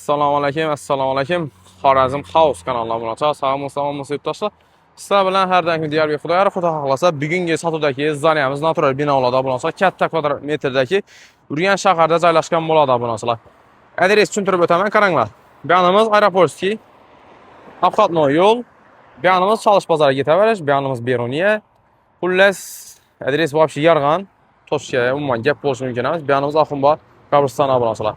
Assalomu alaykum, assalomu alaykum. Xorazm House kanalidan murojaat. Salom yurtdoshlar. Sizlar bilan har doimgi diyor Xudoyor xudo xohlasa bugungi sotuvdagi zdaniyamiz natural binolarda bo'lsa katta kvadrat metrdagi Urgan shaharda joylashgan bo'ladi bunasalar. Adres tushuntirib o'taman, qaranglar. Bu yerimiz Aeroportskiy, Obxotnoy yo'l. Bu yerimiz Chalish bozoriga ketaverish, bu yerimiz Beruniya. Xullas, adres вообще yarg'an, Toshkentga umuman gap bo'lishi mumkin emas. Bu yerimiz Oxunbod qabristoni bunasalar.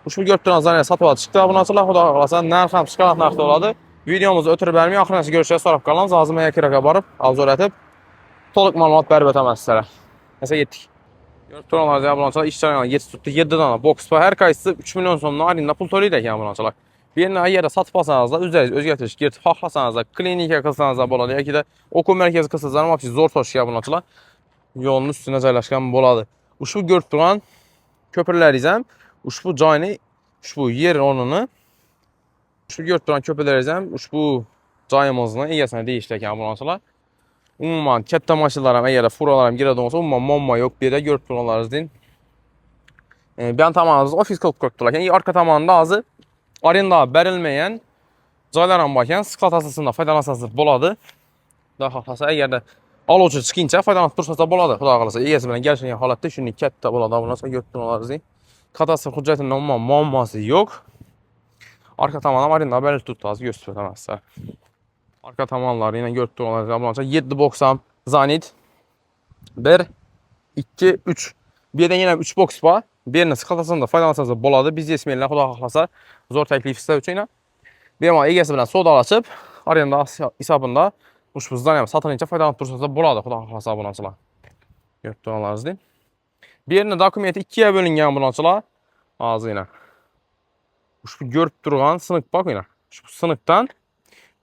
Ushbu ko'p turgan sotib chiqdi obunachilar, xudo xolasa narx ham chiqarib narxda bo'ladi. Videomizni o'tirib bermay oxirigacha ko'rishga so'rab qolamiz. Hozir men yakiraga borib, obzor etib, to'liq ma'lumot berib o'taman sizlarga. Esa yetdik. Ko'rib turganlar obunachilar ish jarayoni yetib turibdi. 7 dona box bor. Har qaysi 3 million so'mdan arinda pul to'laydi ekan obunachilar. Bu yerni ayerda sotib olsangiz, o'zingiz o'zgartirish kerak xohlasangiz, klinika qilsangiz bo'ladi yoki da o'quv markazi qilsangiz ham zo'r toshga obunachilar. Yo'lning ustida joylashgan bo'ladi. Ushbu ko'rib turgan ko'pirlaringiz ham ushbu joyni, ushbu yer o'rnini, ushbu ko'rib turgan ko'pirlaringiz ham ushbu joyimizni egasini deyishdi ekan obunachilar. Umuman katta mashinalar ham, agar furalar ham keladigan bo'lsa, umuman muammo yo'q. Bu yerda ko'rib turganlaringizdek. Bu ham tomonimizni ofis qilib qo'yibdilar. Keyin orqa tomonda hozir arenda berilmagan joylar ham bor ekan. Sklad asosida foydalansangiz bo'ladi. Xudo xohlasa, agarda oluvchi chiqincha foydalanib tursangiz bo'ladi. Xudo xohlasa, egasi bilan kelishgan holatda shunday katta bo'ladi obunachilar, ko'rib turganlaringizdek. Kadastr hujjatida umuman muammosi yo'q. Arka tomondan arenda berilib turibdi, hozir ko'rsatib o'taman sizga. Arka tomonlari yana ko'rib turganlaringiz bilan 7 boks ham Zanit 1 2 3. Bu yerda yana 3 boks bor. Bu yerni sklad foydalansangiz bo'ladi. Biznesmenlar xudo xohlasa zo'r taklif sizlar uchun. Bemalol egasi bilan savdolashib, arenda hisobida ushbu zdaniyani sotilincha foydalanib tursangiz bo'ladi, xudo xohlasa obunachilar. Ko'rib turganlaringizdek. Bu yerni dokumenti 2 ga bo'lingan obunachilar. Hozir yana ushbu ko'rib turgan siniq bor yana. Ushbu siniqdan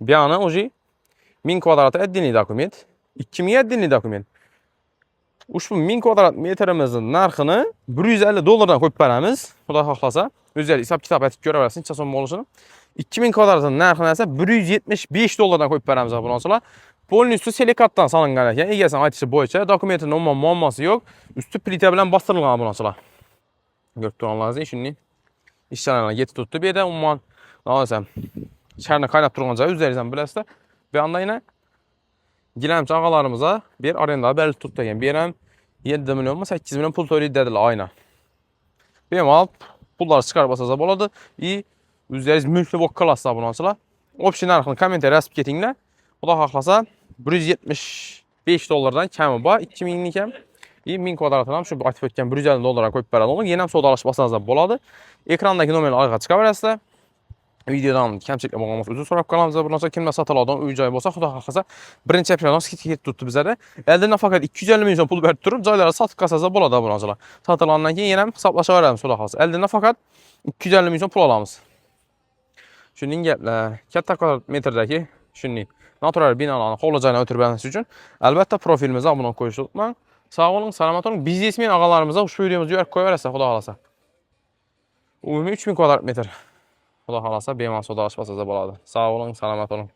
bu yana o'zi 1000 kvadrat отдельный dokument, 2000 отдельный dokument. Ushbu 1000 kvadrat metrimizning narxini $150 dan qo'yib beramiz. Xudo xohlasa, o'zingiz hisob kitob etib ko'raverasiz, necha so'm bo'lishini. 2000 kvadratning narxini esa $175 dan qo'yib beramiz obunachilar. Polnistu silikatdan solingan ekan. Egasining aytishi bo'yicha dokumentning umuman muammosi yo'q. Usti plita bilan bostirilgan obunachilar. Ko'rib turganlaringizdek, shunday ish jarayonlari yetib turibdi. Bu yerda umuman nolsam sharni qaynab turgan joy o'zingiz ham bilasizlar. Bu yoqda yana gilamchi og'alarimizga bir arenda berilib turibdi ekan. Bu yer ham 7 millionmi 8 million pul to'laydi dedilar oyna. Bemalol pullar chiqarib olsangiz bo'ladi. O'zingiz mulkli bo'lib qolasizlar obunachilar. Общий narxini kommentariy yozib ketinglar. Xudo xohlasa $175 dan kami bor, 2000 ning ham. 1000 kvadratdan ham shu aytib o'tgan $150 dan qo'yib beradi. Uni yana ham savdolashib olsangiz bo'ladi. Ekrandagi nomerni orqaga chiqaverasizlar. Videodan kamchilik bo'lgan bo'lsa uzr so'rab qolamiz. Bundan so'ng kimlar sotiladigan uy joy bo'lsa, xudo xohlasa birinchi apreldan skidka ketib turibdi bizlarda. Eldan faqat 250 million pul berib turib, joylarni sotib qolsangiz bo'ladi bunachilar. Sotilgandan keyin yana ham hisoblashaveramiz, xudo xohlasa. Eldan faqat 250 million pul olamiz. Shuning gaplar, katta kvadrat metrdagi shunday natural binolarni hovli-joylarni o'tirib olishimiz uchun albatta profilimizga obuna qo'yishni unutmang. Sog' bo'ling, salomat bo'ling. Biznesmen og'alarimizga ushbu videomizni yo'q qo'yaverasizlar, xudo xohlasa. Umumiy 3000 kvadrat metr. Xudo xohlasa bemalol savdolashib olsangiz bo'ladi. Sog' bo'ling, salomat bo'ling.